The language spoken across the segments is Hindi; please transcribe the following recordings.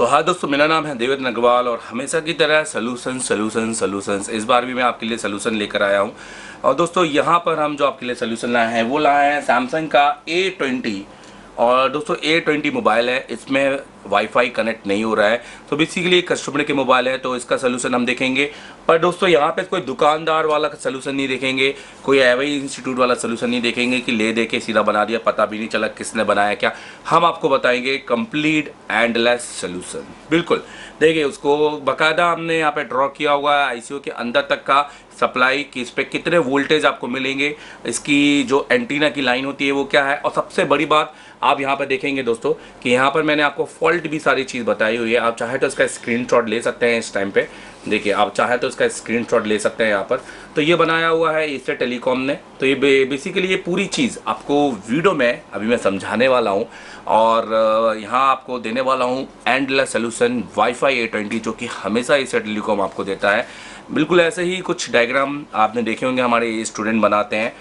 तो हाँ दोस्तों, मेरा नाम है देवेंद्र अग्रवाल और हमेशा की तरह सलूशंस इस बार भी मैं आपके लिए सलूशन लेकर आया हूँ। और दोस्तों यहाँ पर हम जो आपके लिए सलूशन लाए हैं वो लाए हैं सैमसंग का A20। और दोस्तों A20 मोबाइल है, इसमें वाईफाई कनेक्ट नहीं हो रहा है। तो बेसिकली कस्टमर के मोबाइल है तो इसका सलूशन हम देखेंगे। पर दोस्तों यहाँ पे कोई दुकानदार वाला सलूशन नहीं देखेंगे, कोई एवई इंस्टीट्यूट वाला सलूशन नहीं देखेंगे कि ले दे के सीधा बना दिया, पता भी नहीं चला किसने बनाया क्या। हम आपको बताएंगे कंप्लीट एंडलेस सलूशन। बिल्कुल देखिए, उसको बकायदा हमने यहाँ पे ड्रॉ किया हुआ है आईसीयू के अंदर तक का सप्लाई कि इस पर कितने वोल्टेज आपको मिलेंगे, इसकी जो एंटीना की लाइन होती है वो क्या है। और सबसे बड़ी बात आप यहाँ पर देखेंगे दोस्तों कि यहाँ पर मैंने आपको फॉल्ट भी सारी चीज़ बताई हुई है। आप चाहे तो इसका स्क्रीनशॉट ले सकते हैं। इस टाइम पे देखिए, आप चाहे तो इसका स्क्रीनशॉट ले सकते हैं यहाँ पर। तो ये बनाया हुआ है इससे टेलीकॉम ने। तो ये बेसिकली ये पूरी चीज़ आपको वीडियो में अभी मैं समझाने वाला हूँ और यहाँ आपको देने वाला हूँ एंडलेस सॉल्यूशन वाईफाई A20 जो कि हमेशा इससे टेलीकॉम आपको देता है। बिल्कुल ऐसे ही कुछ डायग्राम आपने देखे होंगे हमारे स्टूडेंट बनाते हैं।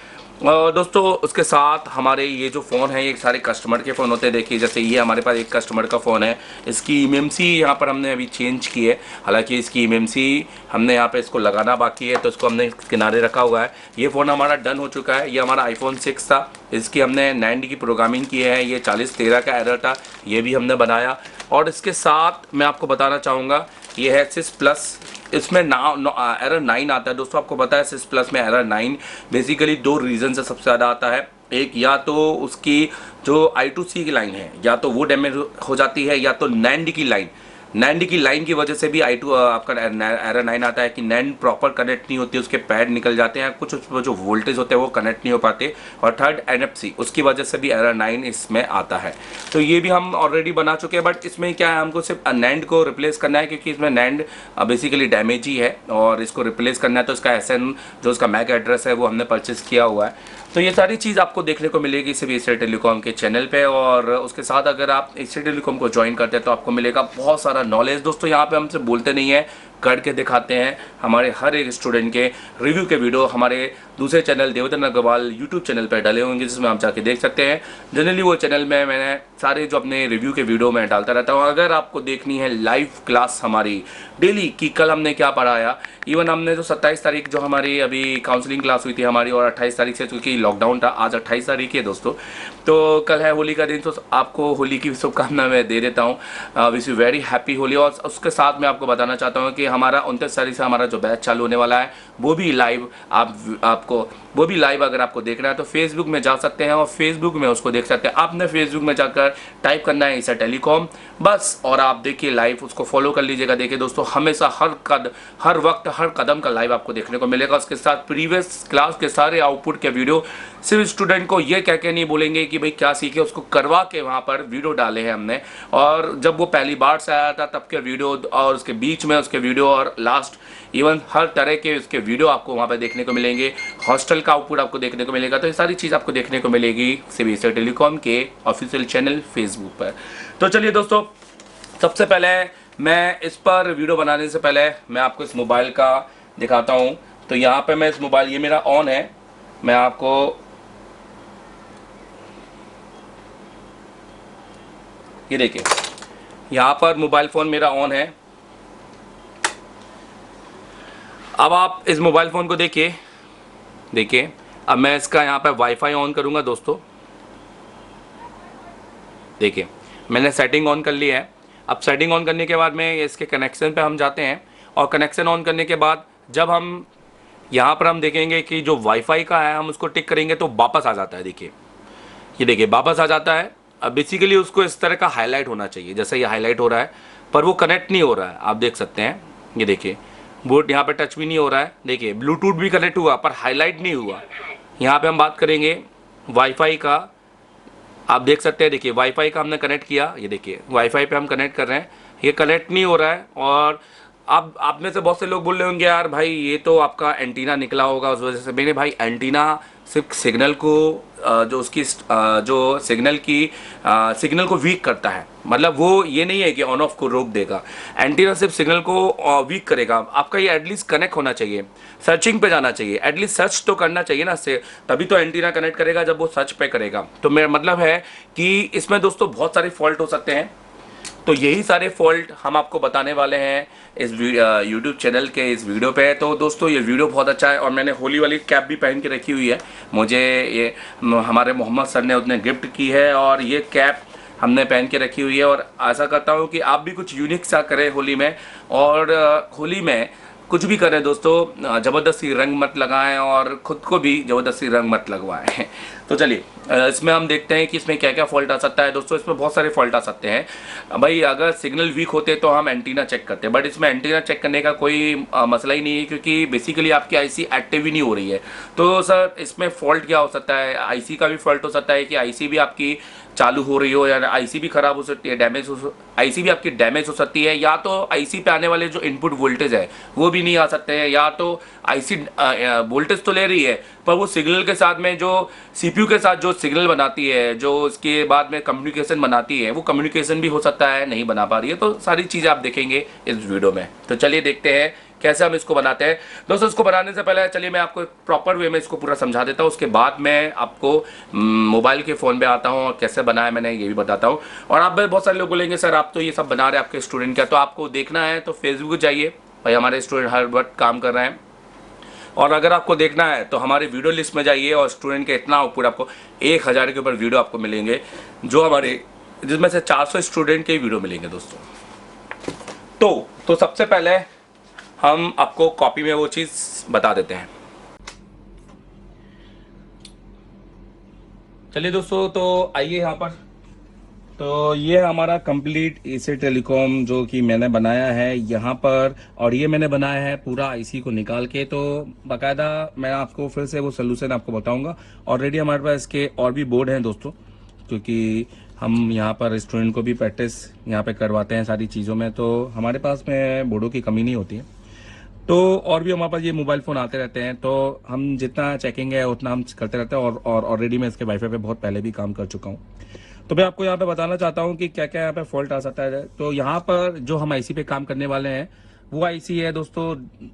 और दोस्तों उसके साथ हमारे ये जो फ़ोन है ये सारे कस्टमर के फ़ोन होते हैं। देखिए जैसे ये हमारे पास एक कस्टमर का फ़ोन है, इसकी एमएमसी यहाँ पर हमने अभी चेंज की है। हालांकि इसकी एमएमसी हमने यहाँ पे इसको लगाना बाकी है तो इसको हमने किनारे रखा हुआ है। ये फ़ोन हमारा डन हो चुका है। ये हमारा iPhone 6 था, इसकी हमने 9D की प्रोग्रामिंग की है। ये 4013 का एरर था, ये भी हमने बनाया। और इसके साथ मैं आपको बताना चाहूँगा ये है सिस प्लस, इसमें एरर 9 आता है। दोस्तों आपको पता है सिस प्लस में एरर 9 बेसिकली 2 रीज़न से सबसे ज़्यादा आता है। एक, या तो उसकी जो I2C की लाइन है या तो वो डैमेज हो जाती है, या तो NAND की लाइन की वजह से भी आपका एरर 9 आता है कि NAND प्रॉपर कनेक्ट नहीं होती, उसके पैड निकल जाते हैं, कुछ उसमें जो वोल्टेज होते हैं वो कनेक्ट नहीं हो पाते। और थर्ड NFC, उसकी वजह से भी एरर 9 इसमें आता है। तो ये भी हम ऑलरेडी बना चुके हैं। बट इसमें क्या है, हमको सिर्फ NAND को रिप्लेस करना है क्योंकि इसमें NAND बेसिकली डैमेज ही है और इसको रिप्लेस करना है। तो इसका SN जो उसका मैक एड्रेस है वो हमने परचेस किया हुआ है। तो ये सारी चीज़ आपको देखने को मिलेगी सिर्फ एशिया टेलीकॉम के चैनल पे। और उसके साथ अगर आप एशिया टेलीकॉम को ज्वाइन करते हैं तो आपको मिलेगा बहुत सारा नॉलेज। दोस्तों यहाँ पे हमसे बोलते नहीं है, करके दिखाते हैं। हमारे हर एक स्टूडेंट के रिव्यू के वीडियो हमारे दूसरे channel Devendra Agarwal YouTube channel पर डाले होंगे, जिसमें आप जाके देख सकते हैं। जनरली वो चैनल में मैंने सारे जो अपने रिव्यू के वीडियो में डालता रहता हूँ। अगर आपको देखनी है लाइव क्लास हमारी डेली की, कल हमने क्या पढ़ाया, इवन हमने जो 27 तारीख जो हमारी अभी काउंसलिंग क्लास हुई थी हमारी, और 28 तारीख से चूँकि लॉकडाउन था, आज 28 तारीख है दोस्तों, तो कल है होली का दिन। तो आपको होली की शुभकामना मैं दे देता हूँ। Wish you very happy Holi. और उसके साथ मैं आपको बताना चाहता हूँ कि हमारा 29 तारीख से हमारा जो बैच चालू होने वाला है वो भी लाइव वो भी लाइव अगर आपको देखना है तो फेसबुक में जा सकते हैं और फेसबुक में उसको देख सकते हैं। आपने फेसबुक में जाकर टाइप करना है एशिया टेलीकॉम बस, और आप देखिए लाइव, उसको फॉलो कर लीजिएगा। देखिए दोस्तों, हमेशा हर वक्त हर कदम का लाइव आपको देखने को मिलेगा। उसके साथ प्रीवियस क्लास के सारे आउटपुट के वीडियो, सिर्फ स्टूडेंट को ये कह के नहीं बोलेंगे कि भाई क्या सीखे, उसको करवा के वहाँ पर वीडियो डाले हैं हमने। और जब वो पहली बार से आया था तब के वीडियो, और उसके बीच में उसके वीडियो, और लास्ट इवन हर तरह के उसके वीडियो आपको वहाँ पर देखने को मिलेंगे। हॉस्टल का आउटपुट आपको देखने को मिलेगा। तो ये सारी चीज़ आपको देखने को मिलेगी सिर्फ एशिया टेलीकॉम के ऑफिशियल चैनल फेसबुक पर। तो चलिए दोस्तों, सबसे पहले मैं इस पर वीडियो बनाने से पहले मैं आपको इस मोबाइल का दिखाता हूँ। तो यहाँ पे मैं इस मोबाइल, ये मेरा ऑन है, मैं आपको ये देखिए यहाँ पर मोबाइल फ़ोन मेरा ऑन है। अब आप इस मोबाइल फ़ोन को देखिए अब मैं इसका यहाँ पर वाईफाई ऑन करूँगा दोस्तों। देखिए मैंने सेटिंग ऑन कर ली है। अब सेटिंग ऑन करने के बाद में इसके कनेक्शन पे हम जाते हैं, और कनेक्शन ऑन करने के बाद जब हम यहाँ पर हम देखेंगे कि जो वाईफाई का है हम उसको टिक करेंगे तो वापस आ जाता है। देखिए ये देखिए वापस आ जाता है। अब बेसिकली उसको इस तरह का हाईलाइट होना चाहिए, जैसे ये हाईलाइट हो रहा है, पर वो कनेक्ट नहीं हो रहा है। आप देख सकते हैं, ये देखिए बोर्ड यहाँ पे टच भी नहीं हो रहा है। देखिए ब्लूटूथ भी कनेक्ट हुआ पर हाईलाइट नहीं हुआ। यहाँ पे हम बात करेंगे वाईफाई का, आप देख सकते हैं। देखिए वाईफाई का हमने कनेक्ट किया, ये देखिए वाईफाई पे हम कनेक्ट कर रहे हैं, ये कनेक्ट नहीं हो रहा है। और अब आप में से बहुत से लोग बोल रहे होंगे यार भाई ये तो आपका एंटीना निकला होगा उस वजह से। मैंने भाई एंटीना सिर्फ सिग्नल को जो उसकी जो सिग्नल को वीक करता है, मतलब वो ये नहीं है कि ऑन ऑफ को रोक देगा। एंटीना सिर्फ सिग्नल को वीक करेगा। आपका ये एटलीस्ट कनेक्ट होना चाहिए, सर्चिंग पे जाना चाहिए, एटलीस्ट सर्च तो करना चाहिए ना, से तभी तो एंटीना कनेक्ट करेगा जब वो सर्च पे करेगा। तो मेरा मतलब है कि इसमें दोस्तों बहुत सारे फॉल्ट हो सकते हैं। तो यही सारे फॉल्ट हम आपको बताने वाले हैं इस यूट्यूब चैनल के इस वीडियो पे। तो दोस्तों ये वीडियो बहुत अच्छा है और मैंने होली वाली कैप भी पहन के रखी हुई है, मुझे ये हमारे मोहम्मद सर ने उसने गिफ्ट की है और ये कैप हमने पहन के रखी हुई है। और आशा करता हूँ कि आप भी कुछ यूनिक सा करें होली में, और होली में कुछ भी करें दोस्तों, ज़बरदस्ती रंग मत लगाएं और ख़ुद को भी ज़बरदस्ती रंग मत लगवाएं। तो चलिए इसमें हम देखते हैं कि इसमें क्या क्या फॉल्ट आ सकता है। दोस्तों इसमें बहुत सारे फॉल्ट आ सकते हैं भाई। अगर सिग्नल वीक होते तो हम एंटीना चेक करते हैं, बट इसमें एंटीना चेक करने का कोई मसला ही नहीं है, क्योंकि बेसिकली आपकी आईसी एक्टिव ही नहीं हो रही है। तो सर इसमें फॉल्ट क्या हो सकता है? आईसी का भी फॉल्ट हो सकता है कि आईसी भी आपकी चालू हो रही हो, या आईसी भी खराब हो सकती है, आईसी भी आपकी डैमेज हो सकती है, या तो आईसी पे आने वाले जो इनपुट वोल्टेज है वो भी नहीं आ सकते हैं, या तो आईसी वोल्टेज तो ले रही है पर वो सिग्नल के साथ में जो सीपीयू के साथ जो सिग्नल बनाती है, जो उसके बाद में कम्युनिकेशन बनाती है, वो कम्युनिकेशन भी हो सकता है नहीं बना पा रही है। तो सारी चीज़ें आप देखेंगे इस वीडियो में। तो चलिए देखते हैं कैसे हम इसको बनाते हैं। दोस्तों इसको बनाने से पहले चलिए मैं आपको एक प्रॉपर वे में इसको पूरा समझा देता हूँ, उसके बाद मैं आपको मोबाइल के फ़ोन पे आता हूँ और कैसे बनाया मैंने ये भी बताता हूँ। और आप बहुत सारे लोग बोलेंगे सर आप तो ये सब बना रहे हैं आपके स्टूडेंट का, तो आपको देखना है तो फेसबुक जाइए भाई, हमारे स्टूडेंट हर वक्त काम कर रहे हैं। और अगर आपको देखना है तो हमारे वीडियो लिस्ट में जाइए और स्टूडेंट के इतना आउटपुट आपको 1000 के ऊपर वीडियो आपको मिलेंगे, जो हमारे जिसमें से 400 स्टूडेंट के वीडियो मिलेंगे दोस्तों। तो सबसे पहले हम आपको कॉपी में वो चीज़ बता देते हैं। चलिए दोस्तों तो आइए यहाँ पर। तो ये हमारा कंप्लीट एसी टेलीकॉम जो कि मैंने बनाया है यहाँ पर, और ये मैंने बनाया है पूरा आईसी को निकाल के। तो बाकायदा मैं आपको फिर से वो सोल्यूशन आपको बताऊंगा। ऑलरेडी हमारे पास इसके और भी बोर्ड हैं दोस्तों, क्योंकि हम यहाँ पर स्टूडेंट को भी प्रैक्टिस यहाँ पे करवाते हैं सारी चीज़ों में, तो हमारे पास में बोर्डों की कमी नहीं होती है। तो और भी हमारे पास ये मोबाइल फ़ोन आते रहते हैं, तो हम जितना चेकिंग है उतना हम करते रहते हैं। और ऑलरेडी मैं इसके वाईफाई पे बहुत पहले भी काम कर चुका हूँ। तो मैं आपको यहाँ पे बताना चाहता हूँ कि क्या क्या यहाँ पे फॉल्ट आ सकता है। तो यहाँ पर जो हम आईसी पे काम करने वाले हैं वो आईसी है दोस्तों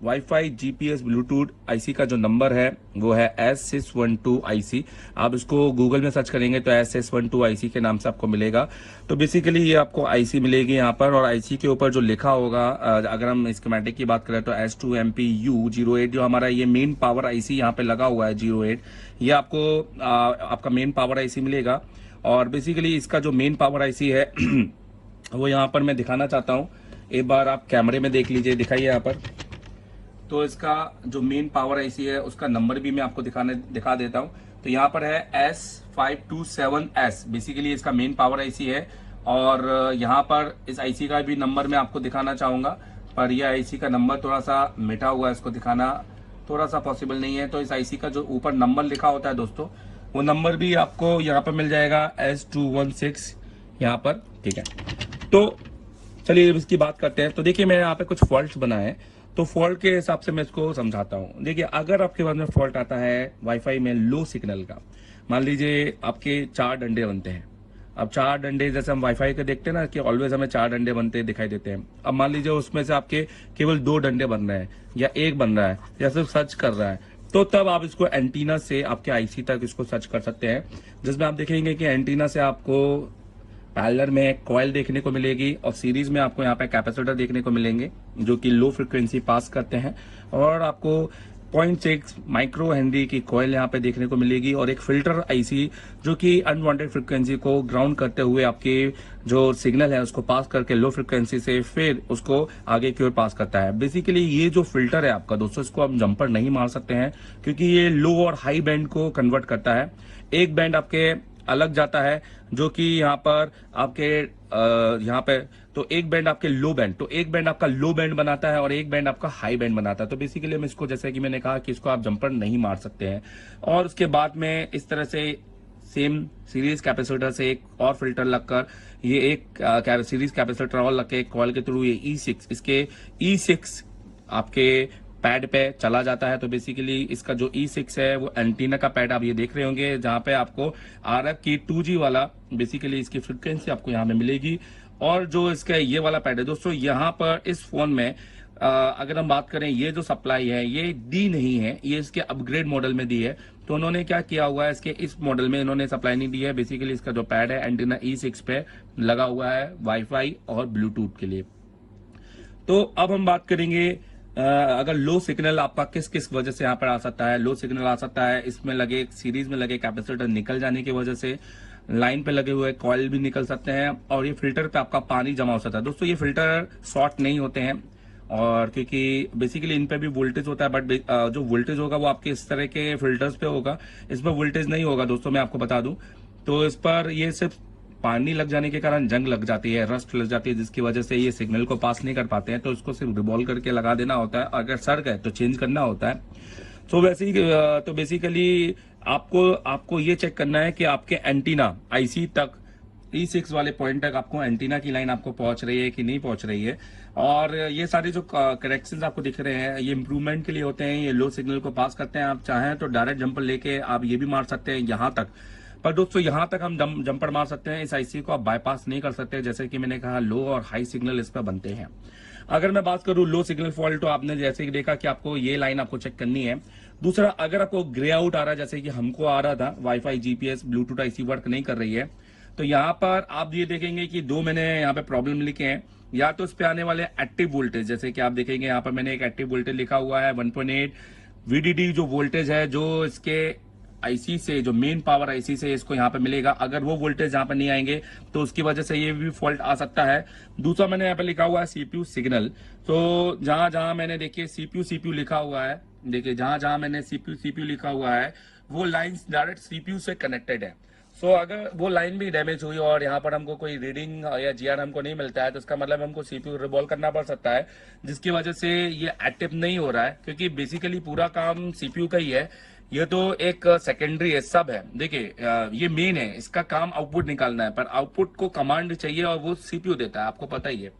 वाईफाई जीपीएस ब्लूटूथ आईसी का जो नंबर है वो है S612 आईसी। आप इसको गूगल में सर्च करेंगे तो S612 आईसी के नाम से आपको मिलेगा। तो बेसिकली ये आपको आईसी मिलेगी यहाँ पर, और आईसी के ऊपर जो लिखा होगा, अगर हम स्कीमेटिक की बात करें तो S2MPU08 जो हमारा ये मेन पावर आईसी यहाँ पे लगा हुआ है 08, ये आपको आपका मेन पावर आईसी मिलेगा। और बेसिकली इसका जो मेन पावर आईसी है वो यहाँ पर मैं दिखाना चाहता हूँ, एक बार आप कैमरे में देख लीजिए, दिखाइए यहाँ पर। तो इसका जो मेन पावर आईसी है उसका नंबर भी मैं आपको दिखा देता हूँ। तो यहाँ पर है S527S, बेसिकली इसका मेन पावर आईसी है। और यहाँ पर इस आईसी का भी नंबर मैं आपको दिखाना चाहूँगा, पर यह आईसी का नंबर थोड़ा सा मिटा हुआ है, इसको दिखाना थोड़ा सा पॉसिबल नहीं है। तो इस आईसी का जो ऊपर नंबर लिखा होता है दोस्तों, वो नंबर भी आपको यहाँ पर मिल जाएगा S216 यहाँ पर, ठीक है। तो चलिए इसकी बात करते हैं। तो देखिए मैं यहाँ पे कुछ फॉल्ट्स बनाए हैं, तो फॉल्ट के हिसाब से मैं इसको समझाता हूँ। देखिए अगर आपके पास में फॉल्ट आता है वाईफाई में लो सिग्नल का, मान लीजिए आपके 4 डंडे बनते हैं। अब 4 डंडे जैसे हम वाईफाई के देखते हैं ना कि ऑलवेज हमें 4 डंडे बनते दिखाई देते हैं। अब मान लीजिए उसमें से आपके केवल 2 डंडे बन रहे हैं या 1 बन रहा है या सिर्फ सर्च कर रहा है, तो तब आप इसको एंटीना से आपके आईसी तक इसको सर्च कर सकते हैं, जिसमें आप देखेंगे कि एंटीना से आपको पैरेलल में कॉइल देखने को मिलेगी और सीरीज में आपको यहाँ पे कैपेसिटर देखने को मिलेंगे जो कि लो फ्रिक्वेंसी पास करते हैं। और आपको 0.6 माइक्रो हेनरी की कॉइल यहाँ पे देखने को मिलेगी, और एक फिल्टर आईसी जो कि अनवांटेड फ्रिक्वेंसी को ग्राउंड करते हुए आपके जो सिग्नल है उसको पास करके लो फ्रिक्वेंसी से फिर उसको आगे की ओर पास करता है। बेसिकली ये जो फिल्टर है आपका दोस्तों, इसको आप जंपर नहीं मार सकते हैं क्योंकि ये लो और हाई बैंड को कन्वर्ट करता है। एक बैंड आपके अलग जाता है जो कि यहाँ पर आपके यहाँ पे, तो एक बैंड आपके लो बैंड, तो एक बैंड आपका लो बैंड बनाता है और एक बैंड आपका हाई बैंड बनाता है। तो बेसिकली हम इसको, जैसे कि मैंने कहा कि इसको आप जंपर नहीं मार सकते हैं। और उसके बाद में इस तरह से सेम सीरीज कैपेसिटर से एक और फिल्टर लगकर ये एक सीरीज कैपेसिटर और लग के कॉइल के थ्रू ये E6 इसके E6 आपके पैड पे चला जाता है। तो बेसिकली इसका जो E6 है वो एंटीना का पैड आप ये देख रहे होंगे, जहां पे आपको RF की 2G वाला बेसिकली इसकी फ्रिक्वेंसी आपको यहाँ में मिलेगी। और जो इसका ये वाला पैड है दोस्तों, यहाँ पर इस फोन में अगर हम बात करें, ये जो सप्लाई है ये डी नहीं है, ये इसके अपग्रेड मॉडल में दी है। तो उन्होंने क्या किया हुआ है, इसके इस मॉडल में इन्होंने सप्लाई नहीं दी है। बेसिकली इसका जो पैड है एंटीना E6 पे लगा हुआ है वाईफाई और ब्लूटूथ के लिए। तो अब हम बात करेंगे अगर लो सिग्नल आपका किस किस वजह से यहाँ पर आ सकता है। लो सिग्नल आ सकता है इसमें लगे, सीरीज में लगे कैपेसिटर निकल जाने की वजह से, लाइन पे लगे हुए कॉइल भी निकल सकते हैं, और ये फिल्टर पे आपका पानी जमा हो सकता है। दोस्तों ये फिल्टर शॉर्ट नहीं होते हैं, और क्योंकि बेसिकली इन पे भी वोल्टेज होता है, बट जो वोल्टेज होगा वो आपके इस तरह के फिल्टर्स पे होगा, इस पर वोल्टेज नहीं होगा दोस्तों, मैं आपको बता दूं। तो इस पर ये सिर्फ पानी लग जाने के कारण जंग लग जाती है, रस्ट लग जाती है, जिसकी वजह से ये सिग्नल को पास नहीं कर पाते हैं। तो इसको सिर्फ रिवॉल्व करके लगा देना होता है, अगर सड़ गए तो चेंज करना होता है। तो वैसे ही तो बेसिकली आपको ये चेक करना है कि आपके एंटीना आईसी तक E6 वाले पॉइंट तक आपको एंटीना की लाइन आपको पहुंच रही है कि नहीं पहुंच रही है। और ये सारे जो करेक्शंस आपको दिख रहे हैं ये इंप्रूवमेंट के लिए होते हैं, ये लो सिग्नल को पास करते हैं। आप चाहें तो डायरेक्ट जंपर लेके आप ये भी मार सकते हैं यहाँ तक, पर दोस्तों यहाँ तक हम जंपर मार सकते हैं, इस आईसी को आप बाईपास नहीं कर सकते। जैसे कि मैंने कहा लो और हाई सिग्नल इस पर बनते हैं। अगर मैं बात करूं लो सिग्नल फॉल्ट, तो आपने जैसे ही देखा कि आपको ये लाइन आपको चेक करनी है। दूसरा, अगर आपको ग्रे आउट आ रहा है जैसे कि हमको आ रहा था, wifi GPS Bluetooth IC work नहीं कर रही है, तो यहाँ पर आप ये देखेंगे कि दो मैंने यहाँ पे प्रॉब्लम लिखे हैं। या तो इस पे आने वाले एक्टिव वोल्टेज, जैसे कि आप देखेंगे यहाँ पर मैंने एक एक्टिव वोल्टेज लिखा हुआ है 1.8 VDD जो वोल्टेज है, जो इसके आईसी से, जो मेन पावर आईसी से इसको यहाँ पे मिलेगा, अगर वो वोल्टेज यहाँ पे नहीं आएंगे तो उसकी वजह से ये भी फॉल्ट आ सकता है। दूसरा मैंने यहाँ पे लिखा हुआ है सीपीयू सिग्नल। तो जहां जहां मैंने देखिए सीपीयू लिखा हुआ है, देखिए जहां जहां मैंने सीपीयू लिखा हुआ है वो लाइंस डायरेक्ट सीपीयू से कनेक्टेड है। सो अगर वो लाइन भी डैमेज हुई और यहाँ पर हमको कोई रीडिंग या जीआर हमको नहीं मिलता है, तो इसका मतलब हमको सीपीयू रिवॉल्व करना पड़ सकता है, जिसकी वजह से ये एक्टिव नहीं हो रहा है। क्योंकि बेसिकली पूरा काम सीपीयू का ही है, ये तो एक सेकेंडरी है, सब है। देखिए ये मेन है, इसका काम आउटपुट निकालना है, पर आउटपुट को कमांड चाहिए और वो सीपीयू देता है, आपको पता ही है।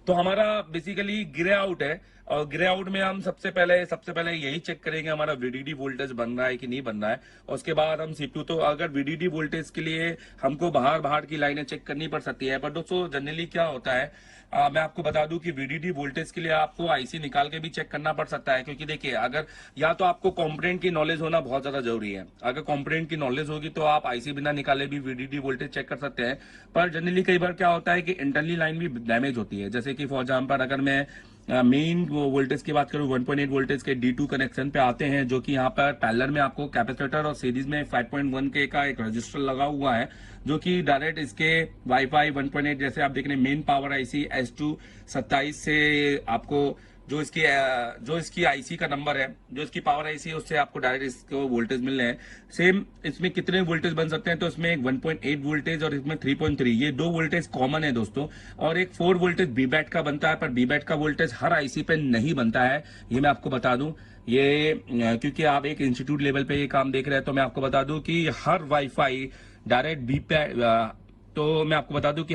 तो हमारा बेसिकली ग्रे आउट है, और ग्रे आउट में हम सबसे पहले यही चेक करेंगे हमारा वीडीडी वोल्टेज बन रहा है कि नहीं बन रहा है। और उसके बाद हम सीपीयू, तो अगर वीडीडी वोल्टेज के लिए हमको बाहर की लाइनें चेक करनी पड़ सकती है। पर दोस्तों जनरली क्या होता है, मैं आपको बता दूं कि वीडीडी वोल्टेज के लिए आपको आईसी निकाल के भी चेक करना पड़ सकता है। क्योंकि देखिए, अगर या तो आपको कंपोनेंट की नॉलेज होना बहुत ज्यादा जरूरी है, अगर कंपोनेंट की नॉलेज होगी तो आप आईसी बिना निकाले भी वीडीडी वोल्टेज चेक कर सकते हैं। पर जनरली कई बार क्या होता है कि इंटरनली लाइन भी डैमेज होती है। जैसे कि फॉर एग्जाम्पल अगर मैं मेन वोल्टेज की बात करूं, 1.8 वोल्टेज के D2 कनेक्शन पे आते हैं, जो कि यहाँ पर पैरेलल में आपको कैपेसिटर और सीरीज में 5.1K का एक रजिस्टर लगा हुआ है, जो कि डायरेक्ट इसके वाईफाई 1.8 जैसे आप देख रहे हैं मेन पावर आईसी S227 से आपको जो इसकी आईसी का नंबर है, जो इसकी पावर आईसी है, उससे आपको डायरेक्ट इसको वोल्टेज मिल रहे हैं। सेम इसमें कितने वोल्टेज बन सकते हैं, तो इसमें एक 1.8 वोल्टेज और इसमें 3.3, ये दो वोल्टेज कॉमन है दोस्तों। और एक 4 वोल्टेज बीबैट का बनता है, पर बीबैट का वोल्टेज हर आईसी पे नहीं बनता है, ये मैं आपको बता दूं। ये क्योंकि आप एक इंस्टीट्यूट लेवल पे ये काम देख रहे हैं, तो मैं आपको बता दूं कि हर वाईफाई डायरेक्ट बीपैट, तो मैं आपको बता दूं कि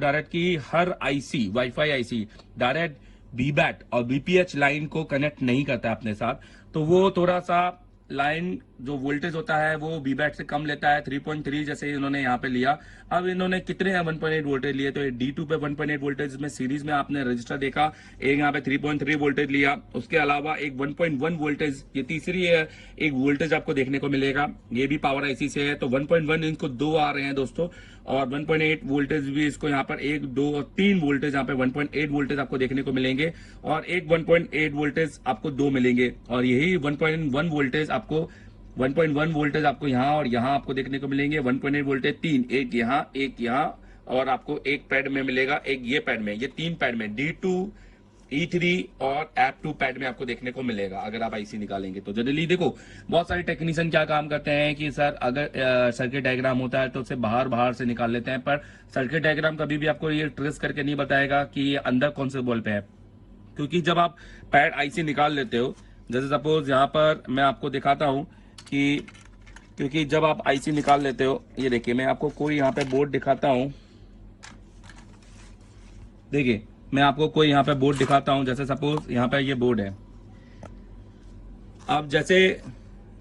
डायरेक्ट कि हर आईसी, वाईफाई आईसी डायरेक्ट बीबैट और बीपीएच लाइन को कनेक्ट नहीं करता है अपने साथ। तो वो थोड़ा सा लाइन जो वोल्टेज होता है वो बीबैट से कम लेता है, 3.3 जैसे इन्होंने यहाँ पे लिया। अब इन्होंने कितने 1.8 वोल्टेज लिए, तो D2 पे 1.8 वोल्टेज में सीरीज में आपने रजिस्टर देखा, एक यहाँ पे 3.3 वोल्टेज लिया, उसके अलावा एक 1.1 वोल्टेज, ये तीसरी है एक वोल्टेज आपको देखने को मिलेगा, ये भी पावर आईसी से है। तो 1.1 इनको दो आ रहे हैं दोस्तों, और 1.8 वोल्टेज भी इसको यहाँ पर 1, 2 और 3 वोल्टेज यहाँ पे 1.8 वोल्टेज आपको देखने को मिलेंगे, और एक 1.8 वोल्टेज आपको दो मिलेंगे। और यही 1.1 वोल्टेज आपको 1.1 वोल्टेज आपको यहाँ और यहाँ आपको देखने को मिलेंगे। 1.8 वोल्टेज 3, एक यहाँ और आपको एक पैड में मिलेगा, एक ये पैड में, ये 3 पैड में D2, E3 और App2 पैड में आपको देखने को मिलेगा अगर आप आईसी निकालेंगे। तो जनरली देखो बहुत सारे टेक्नीशियन क्या काम करते हैं कि सर अगर सर्किट डायग्राम होता है तो उसे बाहर से निकाल लेते हैं, पर सर्किट डायग्राम कभी भी आपको ये ट्रेस करके नहीं बताएगा कि ये अंदर कौन से बॉल पे है। क्योंकि जब आप पैड आईसी निकाल लेते हो, जैसे सपोज यहाँ पर मैं आपको दिखाता हूँ कि, क्योंकि जब आप आईसी निकाल लेते हो, ये देखिए मैं आपको कोई यहाँ पे बोर्ड दिखाता हूँ, देखिए मैं आपको कोई यहाँ पे बोर्ड दिखाता हूँ, जैसे सपोज यहाँ पे ये बोर्ड है। अब जैसे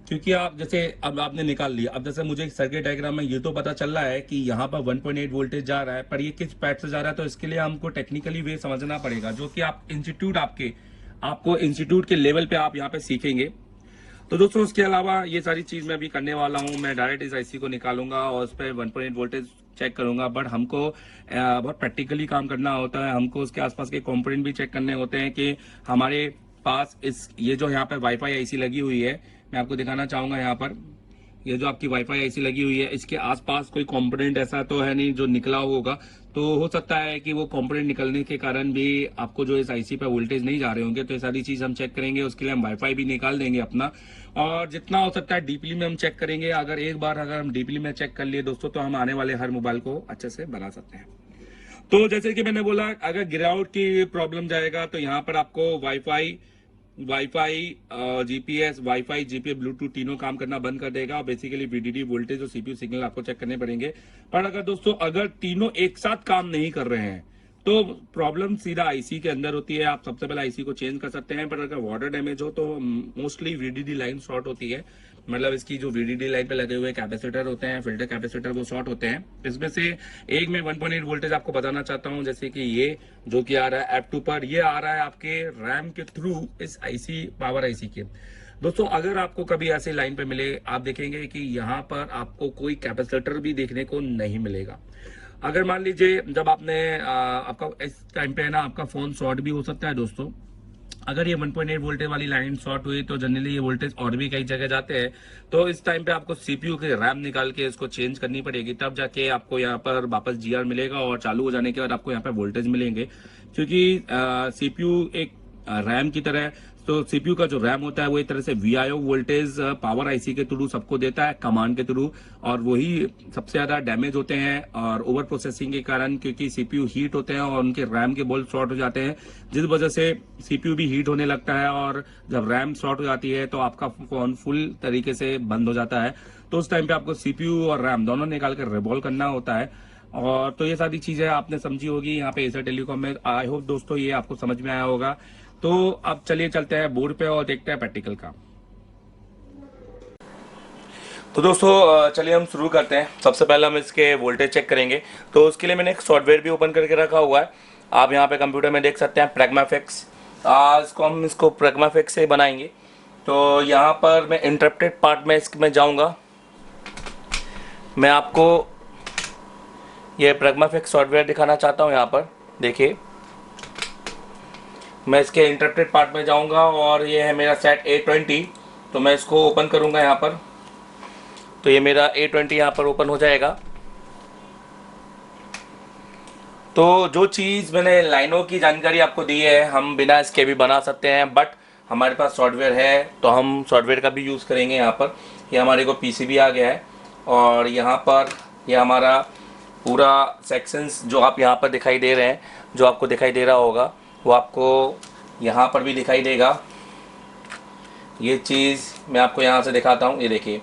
क्योंकि आप जैसे अब आपने निकाल लिया, अब जैसे मुझे सर्किट डायग्राम में ये तो पता चल रहा है कि यहाँ पर 1.8 वोल्टेज जा रहा है, पर ये किस पैड से जा रहा है, तो इसके लिए हमको टेक्निकली वे समझना पड़ेगा, जो कि आप इंस्टीट्यूट के लेवल पे आप यहाँ पे सीखेंगे। तो दोस्तों उसके अलावा ये सारी चीज़ मैं अभी करने वाला हूँ। मैं डायरेक्ट इस आईसी को निकालूंगा और उस पर 1.8 वोल्टेज चेक करूंगा। बट हमको बहुत प्रैक्टिकली काम करना होता है। हमको उसके आसपास के कंपोनेंट भी चेक करने होते हैं कि हमारे पास ये जो यहाँ पे वाईफाई आईसी लगी हुई है, मैं आपको दिखाना चाहूंगा। यहाँ पर ये जो आपकी वाईफाई आईसी लगी हुई है, इसके आसपास कोई कंपोनेंट ऐसा तो है नहीं जो निकला होगा। तो हो सकता है कि वो कंपोनेंट निकलने के कारण भी आपको जो इस आईसी पे वोल्टेज नहीं जा रहे होंगे। तो ये सारी चीज हम चेक करेंगे। उसके लिए हम वाईफाई भी निकाल देंगे अपना, और जितना हो सकता है डीपली में हम चेक करेंगे। अगर हम डीपली में चेक कर लिए दोस्तों, तो हम आने वाले हर मोबाइल को अच्छे से बना सकते हैं। तो जैसे कि मैंने बोला, अगर ग्राउंड की प्रॉब्लम जाएगा तो यहाँ पर आपको wifi GPS, wifi, GPS, Bluetooth तीनों काम करना बंद कर देगा। बेसिकली वीडीडी वोल्टेज और सीपीयू सिग्नल आपको चेक करने पड़ेंगे। पर अगर तीनों एक साथ काम नहीं कर रहे हैं तो प्रॉब्लम सीधा आईसी के अंदर होती है। आप सबसे पहले आईसी को चेंज कर सकते हैं। पर अगर वाटर डैमेज हो तो मोस्टली वीडीडी लाइन शॉर्ट होती है। मतलब इसकी जो वीडीडी लाइन पे लगे हुए कैपेसिटर होते हैं, फिल्टर कैपेसिटर, वो शॉर्ट होते हैं। इसमें से एक में 1.8 वोल्टेज आपको बताना चाहता हूं। जैसे कि ये जो कि आ रहा है F2 पर, ये आ रहा है आपके रैम के थ्रू इस आईसी, पावर आईसी के। दोस्तों अगर आपको कभी ऐसे लाइन पे मिले, आप देखेंगे कि यहाँ पर आपको कोई कैपेसिटर भी देखने को नहीं मिलेगा। अगर मान लीजिए जब आपका इस टाइम पे है ना, आपका फोन शॉर्ट भी हो सकता है दोस्तों। अगर ये 1.8 वोल्टेज वाली लाइन शॉर्ट हुई तो जनरली ये वोल्टेज और भी कई जगह जाते हैं। तो इस टाइम पे आपको सीपीयू के रैम निकाल के इसको चेंज करनी पड़ेगी, तब जाके आपको यहाँ पर वापस जीआर मिलेगा और चालू हो जाने के बाद आपको यहाँ पे वोल्टेज मिलेंगे। क्योंकि सीपीयू एक रैम की तरह, तो सीपीयू का जो रैम होता है वो एक तरह से वीआईओ वोल्टेज पावर आईसी के थ्रू सबको देता है, कमांड के थ्रू। और वही सबसे ज्यादा डैमेज होते हैं और ओवर प्रोसेसिंग के कारण, क्योंकि सीपीयू हीट होते हैं और उनके रैम के बल्ब शॉर्ट हो जाते हैं, जिस वजह से सीपीयू भी हीट होने लगता है। और जब रैम शॉर्ट हो जाती है तो आपका फोन फुल तरीके से बंद हो जाता है। तो उस टाइम पे आपको सीपीयू और रैम दोनों निकाल कर रिवॉल्व करना होता है। और तो ये सारी चीजें आपने समझी होगी यहाँ पे एसर टेलीकॉम में। आई होप दोस्तों ये आपको समझ में आया होगा। तो अब चलिए चलते हैं बोर्ड पे और देखते हैं प्रैक्टिकल का। तो दोस्तों चलिए हम शुरू करते हैं। सबसे पहले हम इसके वोल्टेज चेक करेंगे। तो उसके लिए मैंने एक सॉफ्टवेयर भी ओपन करके रखा हुआ है। आप यहाँ पे कंप्यूटर में देख सकते हैं, प्रैग्माफिक्स। इसको प्रैग्माफिक्स से बनाएंगे। तो यहाँ पर मैं इंटरप्टेड पार्ट में इसमें जाऊँगा। मैं आपको ये प्रैग्माफिक्स सॉफ्टवेयर दिखाना चाहता हूँ। यहाँ पर देखिए, मैं इसके इंटरप्टेड पार्ट में जाऊंगा और ये है मेरा सेट A20। तो मैं इसको ओपन करूंगा यहाँ पर। तो ये मेरा A20 यहाँ पर ओपन हो जाएगा। तो जो चीज़ मैंने लाइनों की जानकारी आपको दी है, हम बिना इसके भी बना सकते हैं। बट हमारे पास सॉफ्टवेयर है तो हम सॉफ्टवेयर का भी यूज़ करेंगे। यहाँ पर ये हमारे को पीसीबी आ गया है और यहाँ पर ये हमारा पूरा सेक्शंस जो आप यहाँ पर दिखाई दे रहे हैं, जो आपको दिखाई दे रहा होगा वो आपको यहाँ पर भी दिखाई देगा। ये चीज़ मैं आपको यहाँ से दिखाता हूँ। ये देखिए,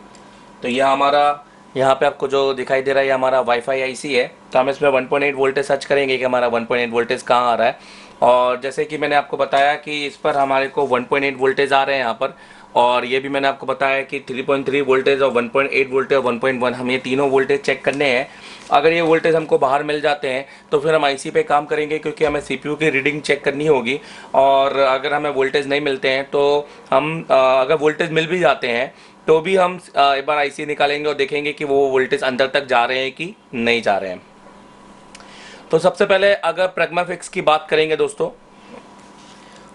तो ये हमारा यहाँ पे आपको जो दिखाई दे रहा है ये हमारा वाईफाई आईसी है। तो हम इसमें 1.8 वोल्टेज सर्च करेंगे कि हमारा 1.8 वोल्टेज कहाँ आ रहा है। और जैसे कि मैंने आपको बताया कि इस पर हमारे को 1.8 वोल्टेज आ रहे हैं यहाँ पर। और ये भी मैंने आपको बताया कि 3.3 वोल्टेज और 1.8 वोल्टेज और 1.1, हम ये तीनों वोल्टेज चेक करने हैं। अगर ये वोल्टेज हमको बाहर मिल जाते हैं तो फिर हम आईसी पे काम करेंगे, क्योंकि हमें सीपीयू की रीडिंग चेक करनी होगी। और अगर हमें वोल्टेज नहीं मिलते हैं तो हम अगर वोल्टेज मिल भी जाते हैं तो भी हम एक बार आईसी निकालेंगे और देखेंगे कि वो वोल्टेज अंदर तक जा रहे हैं कि नहीं जा रहे हैं। तो सबसे पहले अगर प्रैग्माफिक्स की बात करेंगे दोस्तों,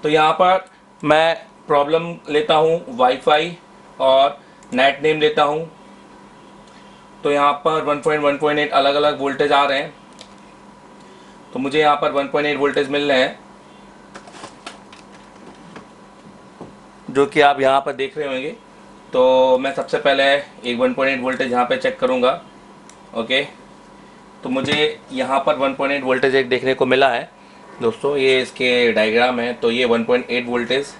तो यहाँ पर मैं प्रॉब्लम लेता हूँ वाईफाई और नेट नेम लेता हूँ। तो यहाँ पर 1.8 अलग अलग वोल्टेज आ रहे हैं। तो मुझे यहाँ पर 1.8 वोल्टेज मिल रहे हैं, जो कि आप यहाँ पर देख रहे होंगे। तो मैं सबसे पहले एक 1.8 वोल्टेज यहाँ पे चेक करूँगा। ओके, तो मुझे यहाँ पर 1.8 वोल्टेज एक देखने को मिला है दोस्तों। ये इसके डायग्राम है। तो ये 1.8 वोल्टेज,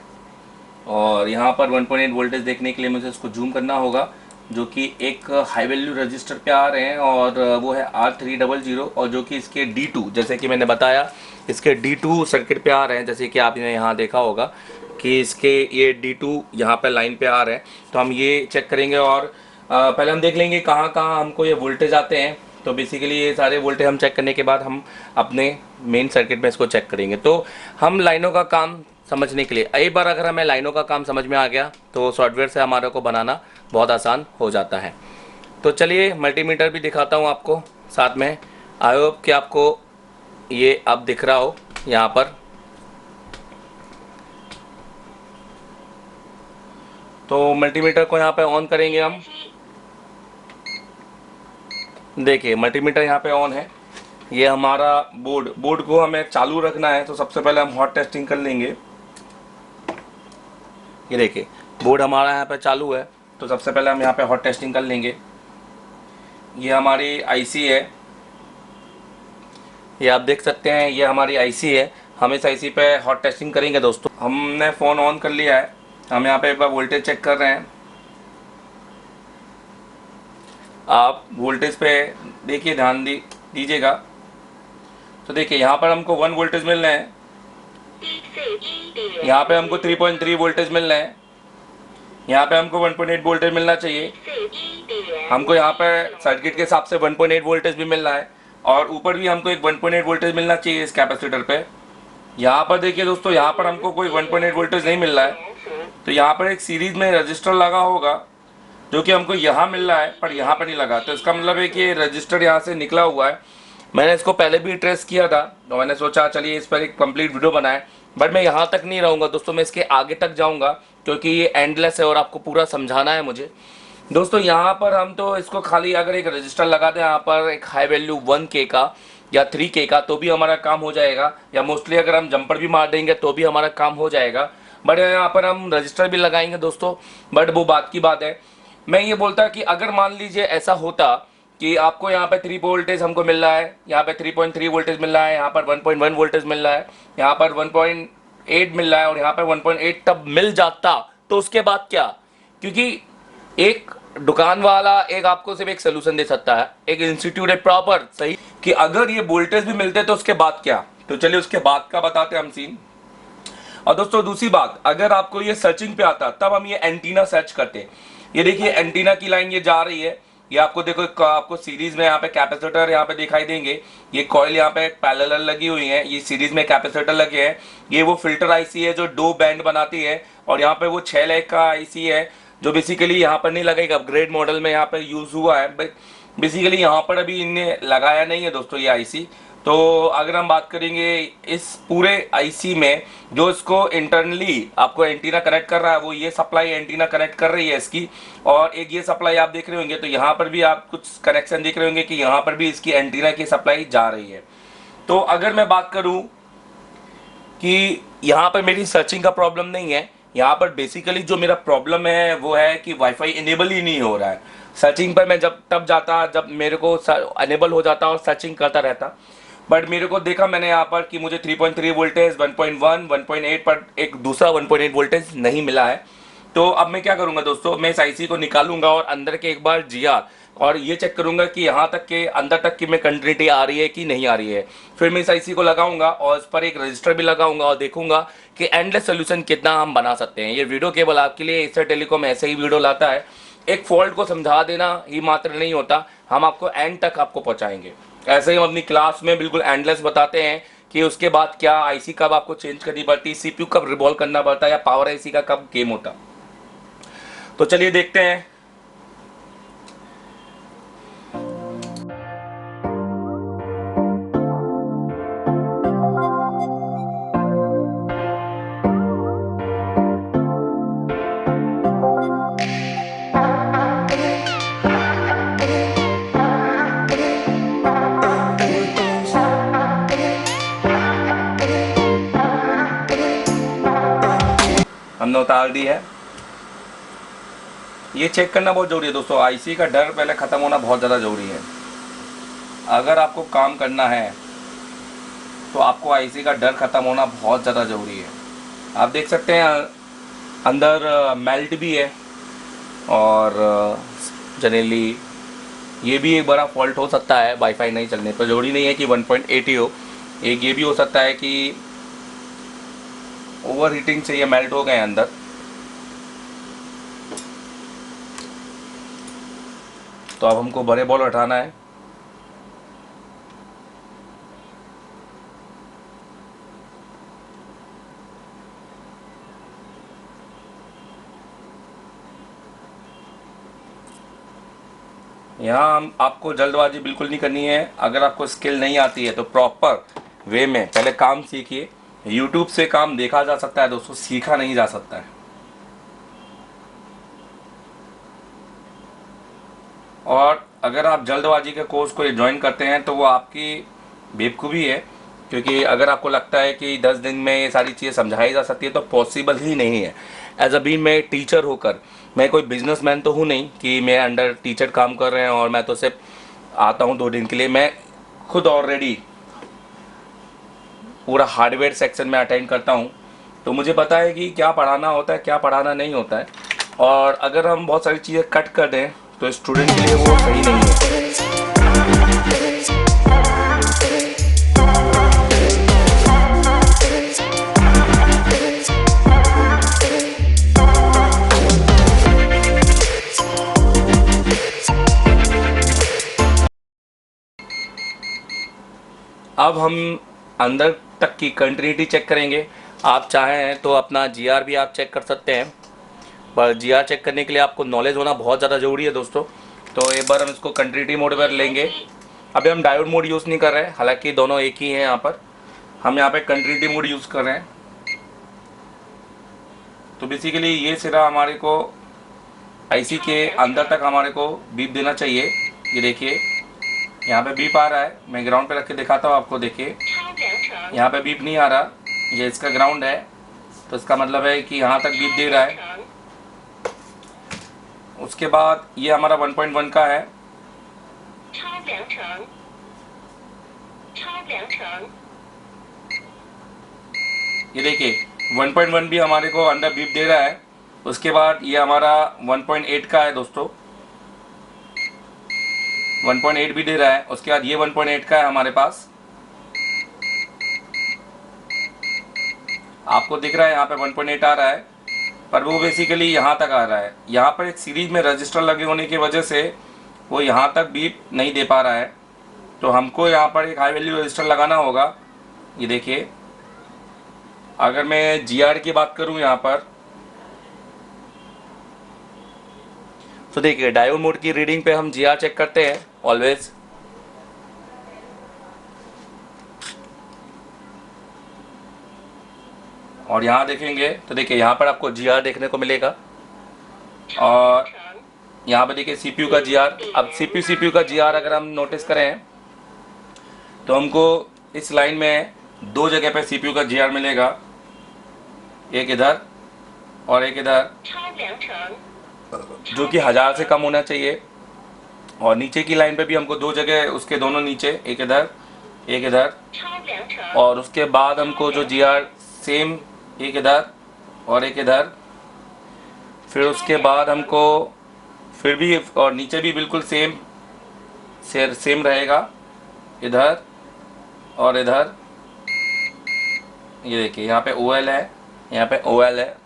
और यहाँ पर 1.8 वोल्टेज देखने के लिए मुझे इसको जूम करना होगा, जो कि एक हाई वैल्यू रजिस्टर पे आ रहे हैं और वो है R300। और जो कि इसके D2, जैसे कि मैंने बताया, इसके D2 सर्किट पे आ रहे हैं। जैसे कि आपने यहाँ देखा होगा कि इसके ये D2 यहाँ पे लाइन पे आ रहे हैं। तो हम ये चेक करेंगे और पहले हम देख लेंगे कहाँ कहाँ हमको ये वोल्टेज आते हैं। तो बेसिकली ये सारे वोल्टेज हम चेक करने के बाद हम अपने मेन सर्किट में इसको चेक करेंगे। तो हम लाइनों का काम समझने के लिए। एक बार अगर हमें लाइनों का काम समझ में आ गया तो सॉफ्टवेयर से हमारे को बनाना बहुत आसान हो जाता है। तो चलिए मल्टीमीटर भी दिखाता हूँ आपको साथ में। आई होप कि आपको ये अब दिख रहा हो यहाँ पर। तो मल्टीमीटर को यहाँ पे ऑन करेंगे हम। देखिए मल्टीमीटर यहाँ पे ऑन है। ये हमारा बोर्ड को हमें चालू रखना है, तो सबसे पहले हम हॉट टेस्टिंग कर लेंगे। ये देखिए बोर्ड हमारा यहाँ पे चालू है, तो सबसे पहले हम यहाँ पे हॉट टेस्टिंग कर लेंगे। ये हमारी आईसी है, ये आप देख सकते हैं, ये हमारी आईसी है। हम इस आईसी पे हॉट टेस्टिंग करेंगे दोस्तों। हमने फ़ोन ऑन कर लिया है, हम यहाँ पे एक बार वोल्टेज चेक कर रहे हैं। आप वोल्टेज पे देखिए, ध्यान दीजिएगा। तो देखिए यहाँ पर हमको 1 वोल्टेज मिल रहे हैं, यहाँ पे हमको 3.3 वोल्टेज मिल रहे हैं, यहाँ पे हमको 1.8 वोल्टेज मिलना चाहिए। हमको यहाँ पर सर्किट के हिसाब से 1.8 वोल्टेज भी मिल रहा है, और ऊपर भी हमको एक 1.8 वोल्टेज मिलना चाहिए इस कैपेसिटर पे। यहाँ पर देखिए दोस्तों, यहाँ पर हमको कोई 1.8 वोल्टेज नहीं मिल रहा है। तो यहाँ पर एक सीरीज में रजिस्टर लगा होगा जो कि हमको यहाँ मिल रहा है, पर यहाँ पर नहीं लगा। तो इसका मतलब है कि रजिस्टर यहाँ से निकला हुआ है। मैंने इसको पहले भी ट्रेस किया था, तो मैंने सोचा चलिए इस पर एक कंप्लीट वीडियो बनाए। बट मैं यहाँ तक नहीं रहूँगा दोस्तों, मैं इसके आगे तक जाऊँगा, क्योंकि ये एंडलेस है और आपको पूरा समझाना है मुझे। दोस्तों यहाँ पर हम तो इसको खाली अगर एक रजिस्टर लगा दें यहाँ पर एक हाई वैल्यू 1K का या 3K का, तो भी हमारा काम हो जाएगा। या मोस्टली अगर हम जंपर भी मार देंगे तो भी हमारा काम हो जाएगा। बट यहाँ पर हम रजिस्टर भी लगाएंगे दोस्तों, बट वो बात की बात है। मैं ये बोलता कि अगर मान लीजिए ऐसा होता कि आपको यहाँ पे 3 वोल्टेज हमको मिल रहा है, यहाँ पे 3.3 वोल्टेज मिल रहा है, यहाँ पर 1.1 वोल्टेज मिल रहा है, यहाँ पर 1.8 मिल रहा है, और यहाँ पर 1.8 तब मिल जाता, तो उसके बाद क्या? क्योंकि एक दुकान वाला एक आपको सिर्फ एक सोल्यूशन दे सकता है, एक इंस्टीट्यूट है प्रॉपर सही, कि अगर ये वोल्टेज भी मिलते तो उसके बाद क्या। तो चलिए उसके बाद का बताते हैं हम सीन। और दोस्तों दूसरी बात, अगर आपको ये सर्चिंग पे आता तब हम ये एंटीना सर्च करते। ये देखिए एंटीना की लाइन ये जा रही है, ये आपको देखो, आपको सीरीज में यहाँ पे कैपेसिटर यहाँ पे दिखाई देंगे। ये कॉइल यहाँ पे पैरेलल लगी हुई है, ये सीरीज में कैपेसिटर लगे हैं। ये वो फिल्टर आईसी है जो 2 बैंड बनाती है, और यहाँ पे वो 6 लेग का आईसी है जो बेसिकली यहाँ पर नहीं लगेगा, अपग्रेड मॉडल में यहाँ पे यूज हुआ है। बेसिकली यहाँ पर अभी इन्हें लगाया नहीं है दोस्तों ये आईसी। तो अगर हम बात करेंगे इस पूरे आईसी में, जो इसको इंटरनली आपको एंटीना कनेक्ट कर रहा है, वो ये सप्लाई एंटीना कनेक्ट कर रही है इसकी, और एक ये सप्लाई आप देख रहे होंगे। तो यहाँ पर भी आप कुछ कनेक्शन देख रहे होंगे कि यहाँ पर भी इसकी एंटीना की सप्लाई जा रही है। तो अगर मैं बात करूँ कि यहाँ पर मेरी सर्चिंग का प्रॉब्लम नहीं है, यहाँ पर बेसिकली जो मेरा प्रॉब्लम है वो है कि वाईफाई इनेबल ही नहीं हो रहा है। सर्चिंग पर मैं तब जाता जब मेरे को इनेबल हो जाता और सर्चिंग करता रहता। बट मेरे को देखा मैंने यहाँ पर कि मुझे 3.3 वोल्टेज, 1.1, 1.8 पर एक दूसरा 1.8 वोल्टेज नहीं मिला है। तो अब मैं क्या करूँगा दोस्तों, मैं इस आईसी को निकालूंगा और अंदर के एक बार जीआर और ये चेक करूंगा कि यहाँ तक के अंदर तक की में कंटिन्यूटी आ रही है कि नहीं आ रही है। फिर मैं इस आईसी को लगाऊंगा और इस पर एक रजिस्टर भी लगाऊंगा और देखूंगा कि एंडलेस सोल्यूशन कितना हम बना सकते हैं। ये वीडियो केवल आपके लिए, एसर टेलीकॉम ऐसे ही वीडियो लाता है। एक फॉल्ट को समझा देना ही मात्र नहीं होता, हम आपको एंड तक आपको पहुंचाएंगे। ऐसे ही हम अपनी क्लास में बिल्कुल एंडलेस बताते हैं कि उसके बाद क्या आईसी कब आपको चेंज करनी पड़ती, सीपीयू कब रिवॉल्व करना पड़ता है, या पावर आईसी का कब गेम होता। तो चलिए देखते हैं। हमने उतार दी है। ये चेक करना बहुत ज़रूरी है दोस्तों, आईसी का डर पहले ख़त्म होना बहुत ज़्यादा ज़रूरी है। अगर आपको काम करना है तो आपको आईसी का डर ख़त्म होना बहुत ज़्यादा ज़रूरी है। आप देख सकते हैं अंदर मेल्ट भी है, और जनरली ये भी एक बड़ा फॉल्ट हो सकता है वाईफाई नहीं चलने पर। ज़रूरी नहीं है कि 1.8 ही हो, एक ये भी हो सकता है कि ओवर हीटिंग से ये मेल्ट हो गए अंदर। तो अब हमको बड़े बॉल उठाना है। यहाँ हम आपको जल्दबाजी बिल्कुल नहीं करनी है। अगर आपको स्किल नहीं आती है तो प्रॉपर वे में पहले काम सीखिए। यूट्यूब से काम देखा जा सकता है दोस्तों, सीखा नहीं जा सकता है। और अगर आप जल्दबाजी के कोर्स को ज्वाइन करते हैं तो वो आपकी बेवकूफ़ी है, क्योंकि अगर आपको लगता है कि 10 दिन में ये सारी चीज़ें समझाई जा सकती है तो पॉसिबल ही नहीं है। एज अ बीन मैं टीचर होकर, मैं कोई बिजनेसमैन तो हूँ नहीं कि मैं अंडर टीचर काम कर रहे हैं और मैं तो सिर्फ आता हूँ 2 दिन के लिए। मैं खुद ऑलरेडी पूरा हार्डवेयर सेक्शन में अटेंड करता हूँ, तो मुझे पता है कि क्या पढ़ाना होता है, क्या पढ़ाना नहीं होता है। और अगर हम बहुत सारी चीज़ें कट कर दें तो स्टूडेंट के लिए वो सही नहीं है। अब हम अंदर तक की कंटिन्यूटी चेक करेंगे। आप चाहें तो अपना जीआर भी आप चेक कर सकते हैं, पर जीआर चेक करने के लिए आपको नॉलेज होना बहुत ज़्यादा ज़रूरी है दोस्तों। तो एक बार हम इसको कंटिन्यूटी मोड पर लेंगे। अभी हम डायोड मोड यूज़ नहीं कर रहे हैं, हालांकि दोनों एक ही हैं। यहाँ पर हम यहाँ पे कंटिन्यूटी मोड यूज़ कर रहे हैं। तो बेसिकली ये सिरा हमारे को आईसी के अंदर तक हमारे को बीप देना चाहिए। ये देखिए यहाँ पे बीप आ रहा है, मैं ग्राउंड पे रख के दिखाता हूँ आपको। देखिए यहाँ पे बीप नहीं आ रहा, ये इसका ग्राउंड है, तो इसका मतलब है कि यहाँ तक बीप दे रहा है। उसके बाद ये हमारा 1.1 का है। ये देखिए 1.1 भी हमारे को अंडर बीप दे रहा है। उसके बाद ये हमारा 1.8 का है दोस्तों, 1.8 भी दे रहा है। उसके बाद ये 1.8 का है हमारे पास, आपको दिख रहा है यहाँ पे 1.8 आ रहा है, पर वो बेसिकली यहाँ तक आ रहा है। यहाँ पर एक सीरीज में रजिस्टर लगे होने की वजह से वो यहाँ तक बीप नहीं दे पा रहा है, तो हमको यहाँ पर एक हाई वैल्यू रजिस्टर लगाना होगा। ये देखिए अगर मैं जीआर की बात करूँ यहाँ पर, तो देखिए डायोड मोड की रीडिंग पे हम जीआर चेक करते हैं ऑलवेज। और यहाँ देखेंगे तो देखिए यहाँ पर आपको जीआर देखने को मिलेगा। और यहाँ पर देखिए सीपीयू का जीआर। अब सीपीयू का जीआर अगर हम नोटिस करें तो हमको इस लाइन में 2 जगह पे सीपीयू का जीआर मिलेगा, एक इधर और एक इधर, जो कि 1000 से कम होना चाहिए। और नीचे की लाइन पे भी हमको 2 जगह, उसके दोनों नीचे, एक इधर एक इधर। और उसके बाद हमको जो जीआर सेम एक इधर और एक इधर, फिर उसके बाद हमको फिर भी और नीचे भी बिल्कुल सेम रहेगा, इधर और इधर। ये देखिए यहाँ पे OL है, यहाँ पे OL है।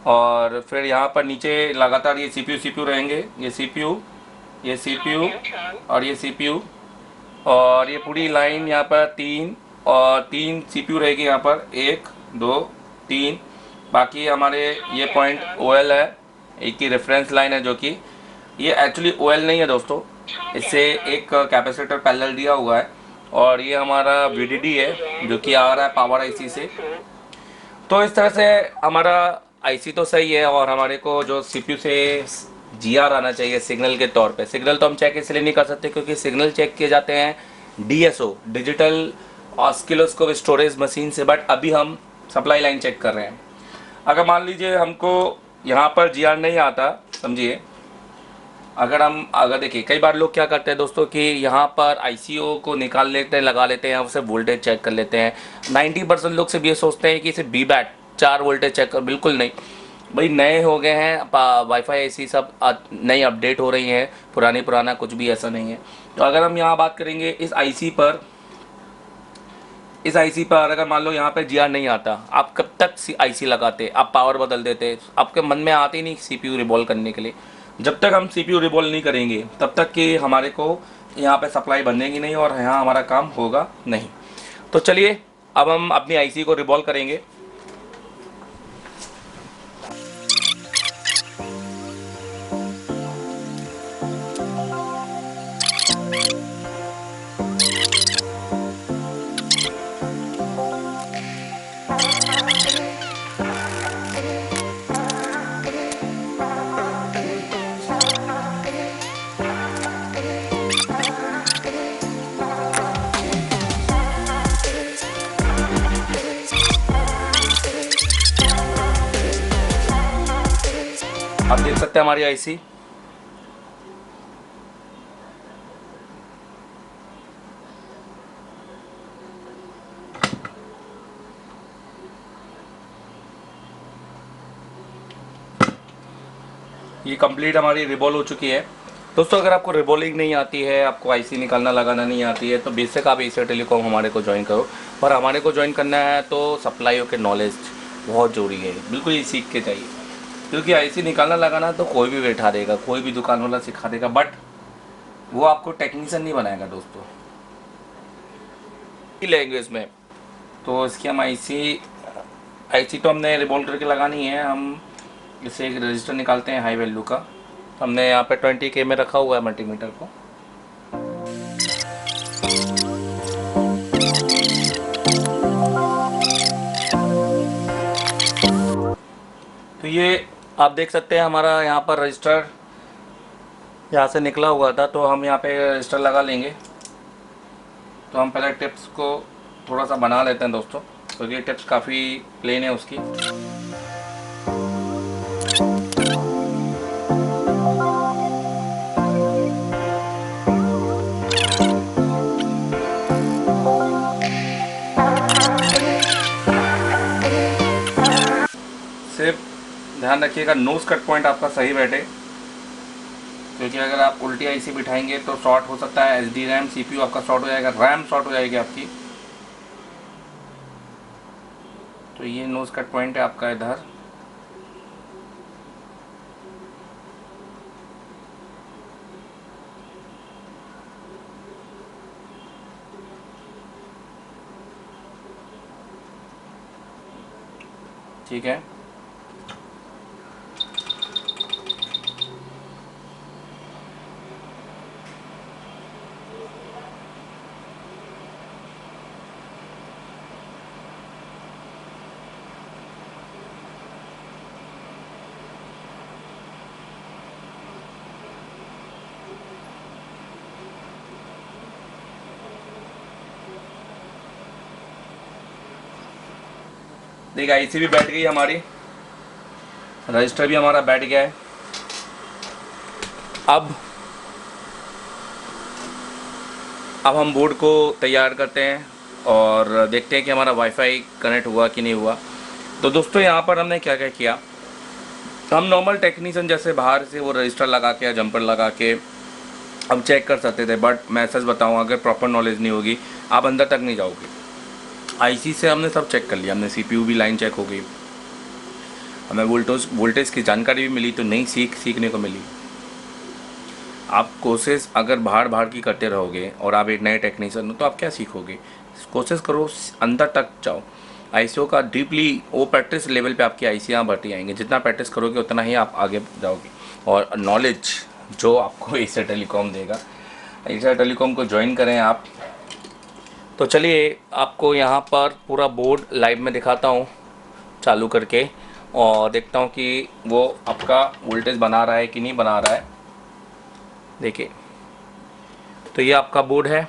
और फिर यहाँ पर नीचे लगातार ये CPU रहेंगे, ये CPU और ये CPU। और ये पूरी लाइन यहाँ पर 3 CPU रहेगी यहाँ पर, 1 2 3। बाकी हमारे ये पॉइंट OL है, एक की रेफरेंस लाइन है, जो कि ये एक्चुअली OL नहीं है दोस्तों, इससे एक कैपेसिटर पैरेलल दिया हुआ है। और ये हमारा VDD है जो कि आ रहा है पावर IC से। तो इस तरह से हमारा IC तो सही है, और हमारे को जो CPU से GR आना चाहिए सिग्नल के तौर पे। सिग्नल तो हम चेक इसलिए नहीं कर सकते क्योंकि सिग्नल चेक किए जाते हैं DSO, digital oscilloscope storage machine से, बट अभी हम सप्लाई लाइन चेक कर रहे हैं। अगर मान लीजिए हमको यहाँ पर GR नहीं आता, समझिए, अगर देखिए कई बार लोग क्या करते हैं दोस्तों कि यहाँ पर ICO को निकाल लेते हैं, लगा लेते हैं, उससे वोल्टेज चेक कर लेते हैं। 90% लोग सिर्फ ये सोचते हैं कि इसे BBAT 4 वोल्टेज चेक कर। बिल्कुल नहीं भाई, नए हो गए हैं वाईफाई IC सब नई अपडेट हो रही हैं, पुराना कुछ भी ऐसा नहीं है। तो अगर हम यहाँ बात करेंगे इस IC पर अगर मान लो यहाँ पे GR नहीं आता, आप कब तक IC लगाते, आप पावर बदल देते, आपके मन में आते ही नहीं CPU रिवॉल्व करने के लिए। जब तक हम CPU रिवॉल्व नहीं करेंगे तब तक कि हमारे को यहाँ पे सप्लाई बनेगी नहीं और यहाँ हमारा काम होगा नहीं। तो चलिए अब हम अपनी IC को रिवॉल्व करेंगे। आप देख सकते हैं हमारी आईसी। ये कंप्लीट हमारी रिबॉल हो चुकी है। दोस्तों अगर आपको रिबॉलिंग नहीं आती है, आपको आईसी निकालना लगाना नहीं आती है, तो बेसिक आप एशिया टेलीकॉम हमारे को ज्वाइन करो। और हमारे को ज्वाइन करना है तो सप्लाईयों के नॉलेज बहुत ज़रूरी है, बिल्कुल ये सीख के चाहिए। क्योंकि आईसी निकालना लगाना तो कोई भी बैठा देगा, कोई भी दुकान वाला सिखा देगा, बट वो आपको टेक्नीशियन नहीं बनाएगा दोस्तों लैंग्वेज में। तो इसकी हम आईसी तो हमने रिबॉल्व करके लगानी है। हम इसे एक रजिस्टर निकालते हैं हाई वैल्यू का। हमने यहाँ पे 20K में रखा हुआ है मल्टीमीटर को। तो ये आप देख सकते हैं हमारा यहाँ पर रजिस्टर यहाँ से निकला हुआ था, तो हम यहाँ पे रजिस्टर लगा लेंगे। तो हम पहले टिप्स को थोड़ा सा बना लेते हैं दोस्तों, क्योंकि तो टिप्स काफ़ी प्लेन है उसकी। सिर्फ ध्यान रखिएगा नोज कट पॉइंट आपका सही बैठे, क्योंकि अगर आप उल्टी आईसी बिठाएंगे तो शॉर्ट हो सकता है। एसडी रैम सीपीयू आपका शॉर्ट हो जाएगा, रैम शॉर्ट हो जाएगी आपकी। तो ये नोज कट पॉइंट है आपका इधर। ठीक है, देखिए आईसी भी बैठ गई हमारी, रजिस्टर भी हमारा बैठ गया है। अब हम बोर्ड को तैयार करते हैं और देखते हैं कि हमारा वाईफाई कनेक्ट हुआ कि नहीं हुआ। तो दोस्तों यहाँ पर हमने क्या क्या किया, हम नॉर्मल टेक्नीशियन जैसे बाहर से वो रजिस्टर लगा के या जंपर लगा के हम चेक कर सकते थे, बट मैं सच बताऊँ अगर प्रॉपर नॉलेज नहीं होगी आप अंदर तक नहीं जाओगे। आईसी से हमने सब चेक कर लिया, हमने सीपीयू भी लाइन चेक हो गई, हमें वोल्टेज की जानकारी भी मिली, तो नई सीखने को मिली। आप कोशिश अगर बाहर की करते रहोगे और आप एक नए टेक्नीशियन हो तो आप क्या सीखोगे। कोशिश करो अंदर तक जाओ, आईसीओ का डीपली वो प्रैक्टिस लेवल पे आपकी आईसीआं बढ़ती आएंगे। जितना प्रैक्टिस करोगे उतना ही आप आगे जाओगे। और नॉलेज जो आपको एशिया टेलीकॉम देगा, एशिया टेलीकॉम को ज्वाइन करें आप। तो चलिए आपको यहाँ पर पूरा बोर्ड लाइव में दिखाता हूँ चालू करके, और देखता हूँ कि वो आपका वोल्टेज बना रहा है कि नहीं बना रहा है। देखिए तो ये आपका बोर्ड है,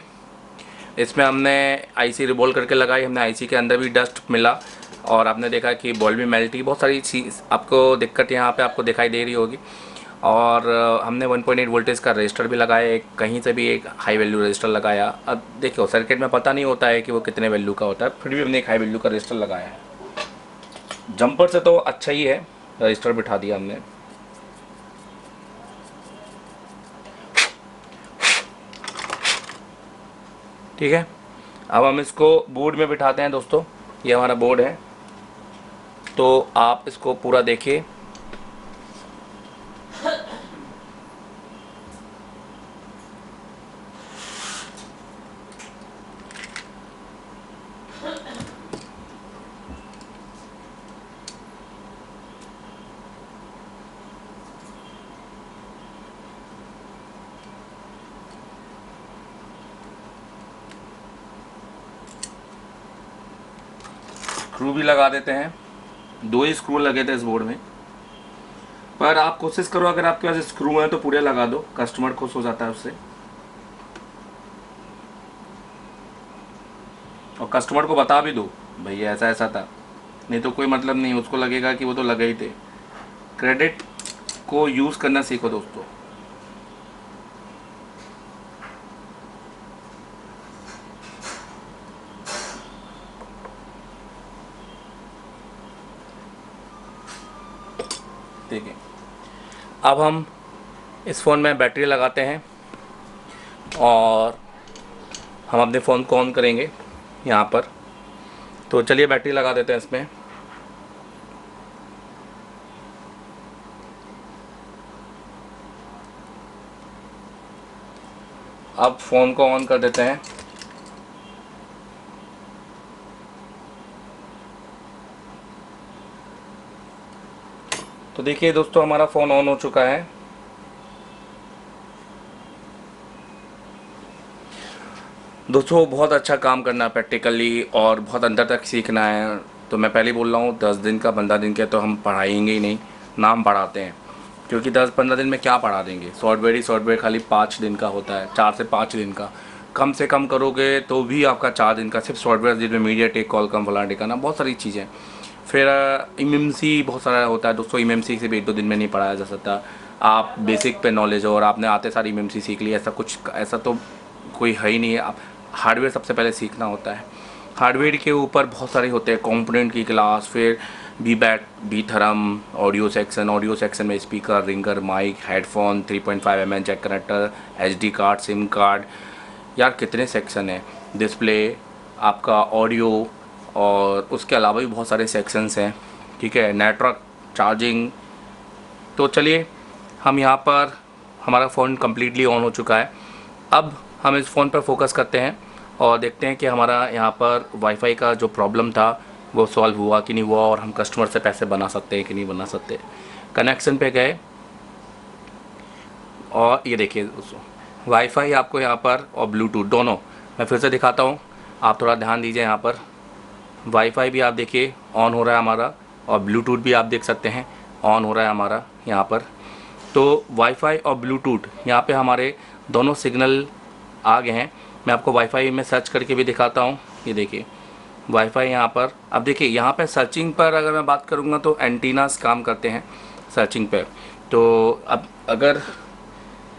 इसमें हमने आईसी रिबॉल्व करके लगाई। हमने आईसी के अंदर भी डस्ट मिला और आपने देखा कि बॉल भी मेल्ट की, बहुत सारी चीज़ आपको दिक्कत यहाँ पे आपको दिखाई दे रही होगी। और हमने 1.8 वोल्टेज का रजिस्टर भी लगाया, एक कहीं से भी एक हाई वैल्यू रजिस्टर लगाया। अब देखो सर्किट में पता नहीं होता है कि वो कितने वैल्यू का होता है, फिर भी हमने एक हाई वैल्यू का रजिस्टर लगाया है। जंपर से तो अच्छा ही है, रजिस्टर बिठा दिया हमने। ठीक है, अब हम इसको बोर्ड में बिठाते हैं दोस्तों। ये हमारा बोर्ड है, तो आप इसको पूरा देखिए। स्क्रू भी लगा देते हैं, 2 ही स्क्रू लगे थे इस बोर्ड में, पर आप कोशिश करो अगर आपके पास स्क्रू है तो पूरे लगा दो, कस्टमर खुश हो जाता है उससे। और कस्टमर को बता भी दो भैया ऐसा ऐसा था, नहीं तो कोई मतलब नहीं, उसको लगेगा कि वो तो लगे ही थे। क्रेडिट को यूज़ करना सीखो दोस्तों। देखिए, अब हम इस फ़ोन में बैटरी लगाते हैं और हम अपने फ़ोन को ऑन करेंगे यहाँ पर। तो चलिए बैटरी लगा देते हैं इसमें। अब फ़ोन को ऑन कर देते हैं। तो देखिए दोस्तों, हमारा फ़ोन ऑन हो चुका है। दोस्तों बहुत अच्छा काम करना है प्रैक्टिकली और बहुत अंदर तक सीखना है। तो मैं पहले बोल रहा हूँ 10 दिन का 15 दिन के तो हम पढ़ाएंगे ही नहीं, नाम पढ़ाते हैं। क्योंकि 10-15 दिन में क्या पढ़ा देंगे, सॉफ्टवेयर खाली 5 दिन का होता है, 4 से 5 दिन का। कम से कम करोगे तो भी आपका 4 दिन का सिर्फ सॉफ्टवेयर, जिसमें मीडिया टेक, कॉलकॉम, फलाना टिकाना, बहुत सारी चीज़ें। फिर एमएमसी बहुत सारा होता है दोस्तों। एमएमसी सिर्फ 1-2 दिन में नहीं पढ़ाया जा सकता। आप बेसिक पे नॉलेज हो और आपने आते सारी एमएमसी सीख ली, ऐसा तो कोई है ही नहीं है। आप हार्डवेयर सबसे पहले सीखना होता है। हार्डवेयर के ऊपर बहुत सारे होते हैं कंपोनेंट की क्लास, फिर बी बैट, बी थरम, ऑडियो सेक्शन में speaker, ringer, mic, headphone, 3.5 mm jack connector, HD card, SIM card, यार कितने सेक्शन हैं। डिस्प्ले, आपका ऑडियो, और उसके अलावा भी बहुत सारे सेक्शंस हैं, ठीक है। Network, charging. तो चलिए, हम यहाँ पर, हमारा फ़ोन कम्प्लीटली ऑन हो चुका है। अब हम इस फ़ोन पर फोकस करते हैं और देखते हैं कि हमारा यहाँ पर वाईफाई का जो प्रॉब्लम था वो सॉल्व हुआ कि नहीं हुआ, और हम कस्टमर से पैसे बना सकते हैं कि नहीं बना सकते। कनेक्शन पे गए और ये देखिए दोस्तों, वाईफाई आपको यहाँ पर और ब्लूटूथ दोनों, मैं फिर से दिखाता हूँ, आप थोड़ा ध्यान दीजिए। यहाँ पर वाईफाई भी आप देखिए ऑन हो रहा है हमारा, और ब्लूटूथ भी आप देख सकते हैं ऑन हो रहा है हमारा यहाँ पर। तो वाईफाई और ब्लूटूथ यहाँ पे हमारे दोनों सिग्नल आ गए हैं। मैं आपको वाईफाई में सर्च करके भी दिखाता हूँ। ये देखिए वाईफाई यहाँ पर। अब देखिए यहाँ पे सर्चिंग पर अगर मैं बात करूँगा तो एंटीनास काम करते हैं सर्चिंग पर। तो अब अगर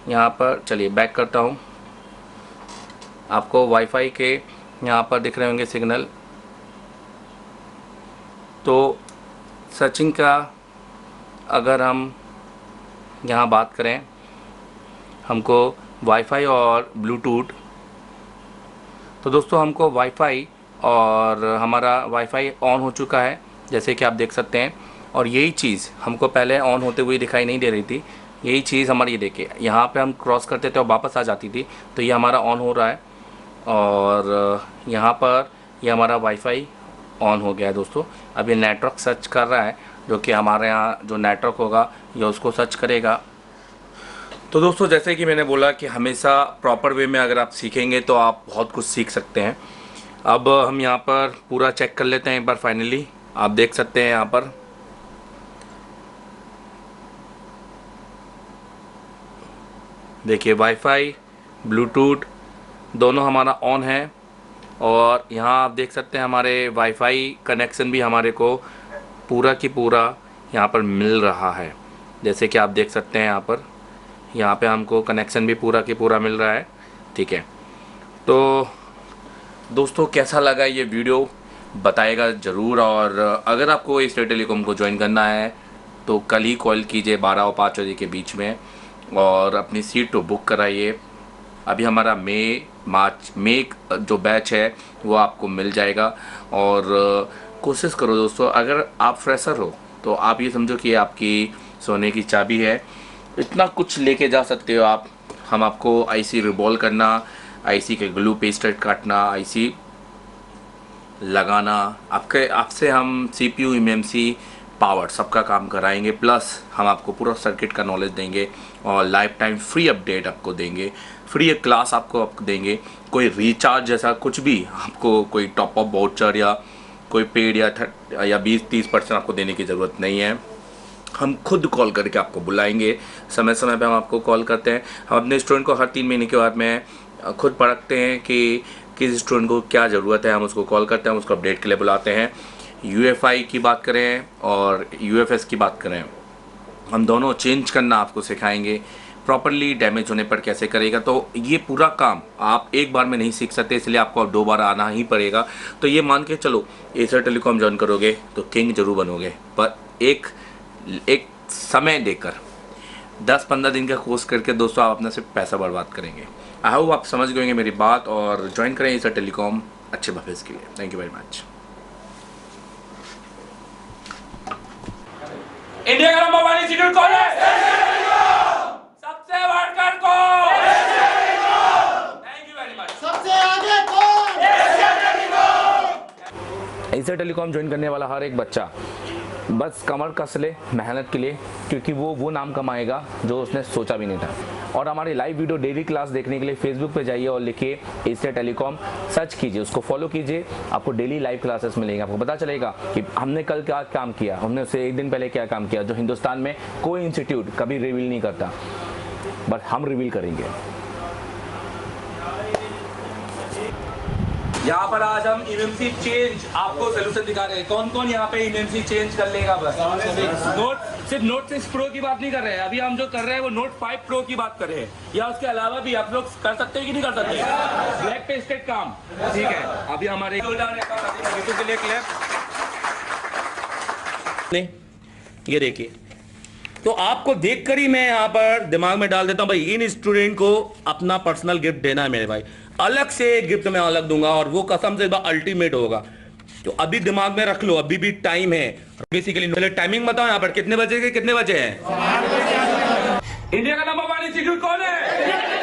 यहाँ पर, चलिए बैक करता हूँ, आपको वाईफाई के यहाँ पर दिख रहे होंगे सिग्नल। तो सर्चिंग का अगर हम यहाँ बात करें, हमको वाईफाई और ब्लूटूथ, तो दोस्तों हमको वाईफाई, और हमारा वाईफाई ऑन हो चुका है जैसे कि आप देख सकते हैं। और यही चीज़ हमको पहले ऑन होते हुए दिखाई नहीं दे रही थी। यही चीज़ हमारी, ये देखिए यहाँ पे हम क्रॉस करते थे और वापस आ जाती थी, तो ये हमारा ऑन हो रहा है। और यहाँ पर ये हमारा वाईफाई ऑन हो गया है दोस्तों। अब ये नेटवर्क सर्च कर रहा है, जो कि हमारे यहाँ जो नेटवर्क होगा ये उसको सर्च करेगा। तो दोस्तों जैसे कि मैंने बोला कि हमेशा प्रॉपर वे में अगर आप सीखेंगे तो आप बहुत कुछ सीख सकते हैं। अब हम यहाँ पर पूरा चेक कर लेते हैं एक बार फाइनली। आप देख सकते हैं यहाँ पर, देखिए वाईफाई, ब्लूटूथ दोनों हमारा ऑन है। और यहाँ आप देख सकते हैं हमारे वाईफाई कनेक्शन भी हमारे को पूरा की पूरा यहाँ पर मिल रहा है। जैसे कि आप देख सकते हैं यहाँ पे हमको कनेक्शन भी पूरा की पूरा मिल रहा है, ठीक है। तो दोस्तों कैसा लगा ये वीडियो बताएगा ज़रूर। और अगर आपको इस टेलीकॉम को ज्वाइन करना है तो कल ही कॉल कीजिए 12 और 5 बजे के बीच में, और अपनी सीट तो बुक कराइए। अभी हमारा मई जो बैच है वो आपको मिल जाएगा। और कोशिश करो दोस्तों, अगर आप फ्रेशर हो तो आप ये समझो कि आपकी सोने की चाबी है, इतना कुछ लेके जा सकते हो आप। हम आपको आईसी रिबॉल करना, आईसी के ग्लू पेस्ट काटना, आईसी लगाना, आपसे हम सीपीयू, एमएमसी, पावर सबका काम कराएंगे। प्लस हम आपको पूरा सर्किट का नॉलेज देंगे और लाइफ टाइम फ्री अपडेट आपको देंगे, फ्री क्लास आपको देंगे। कोई रिचार्ज जैसा कुछ भी आपको, कोई टॉप अप वाउचर या कोई पेड या 20-30% आपको देने की ज़रूरत नहीं है। हम खुद कॉल करके आपको बुलाएंगे, समय समय पे हम आपको कॉल करते हैं। हम अपने स्टूडेंट को हर 3 महीने के बाद में खुद परखते हैं कि किस स्टूडेंट को क्या ज़रूरत है, हम उसको कॉल करते हैं, हम उसको अपडेट के लिए बुलाते हैं। यूएफआई की बात करें और यूएफएस की बात करें, हम दोनों चेंज करना आपको सिखाएंगे, प्रॉपरली डैमेज होने पर कैसे करेगा। तो ये पूरा काम आप एक बार में नहीं सीख सकते, इसलिए आपको अब 2 बार आना ही पड़ेगा। तो ये मान के चलो एशिया टेलीकॉम ज्वाइन करोगे तो किंग जरूर बनोगे, पर एक समय देकर 10-15 दिन का कोर्स करके दोस्तों आप अपना सिर्फ पैसा बर्बाद करेंगे। आई होप आप समझ गए मेरी बात और ज्वाइन करें एशिया टेलीकॉम अच्छे भविष्य के लिए। Thank you very much. India का नंबर 1 इंस्टीट्यूट कौन है? सबसे बढ़कर कौन? Thank you very much. सबसे आगे कौन? एशिया टेलीकॉम ज्वाइन करने वाला हर एक बच्चा बस कमर कस ले मेहनत के लिए, क्योंकि वो नाम कमाएगा जो उसने सोचा भी नहीं था। और हमारी लाइव वीडियो डेली क्लास देखने के लिए फेसबुक पे जाइए और लिखिए एशिया टेलीकॉम, सर्च कीजिए, उसको फॉलो कीजिए, आपको डेली लाइव क्लासेस मिलेंगे। आपको पता चलेगा कि हमने कल क्या काम किया, हमने उससे एक दिन पहले क्या काम किया, जो हिंदुस्तान में कोई इंस्टीट्यूट कभी रिवील नहीं करता, बट हम रिवील करेंगे। यहाँ पर आज हम इमेमसी चेंज आपको सोल्यूशन दिखा रहे हैं। कौन कौन यहाँ पे इमेमसी चेंज कर लेगा? बस सिर्फ नोट 6 प्रो की बात नहीं कर रहे हैं, अभी हम जो कर रहे हैं वो नोट 5 प्रो की बात कर रहे हैं, या उसके अलावा भी आप लोग कर सकते हैं कि नहीं कर सकते? ब्लैक पे स्टेट काम, ठीक है। अभी हमारे ये देखिए, तो आपको देखकर ही मैं यहाँ पर दिमाग में डाल देता हूँ भाई, इन स्टूडेंट को अपना पर्सनल गिफ्ट देना है मेरे भाई, अलग से गिफ्ट मैं अलग दूंगा और वो कसम से अल्टीमेट होगा। तो अभी दिमाग में रख लो, अभी भी टाइम है। बेसिकली पहले टाइमिंग बताओ यहाँ पर कितने बजे के कितने बजे हैं? इंडिया का नंबर 1 इंस्टीट्यूट कौन है?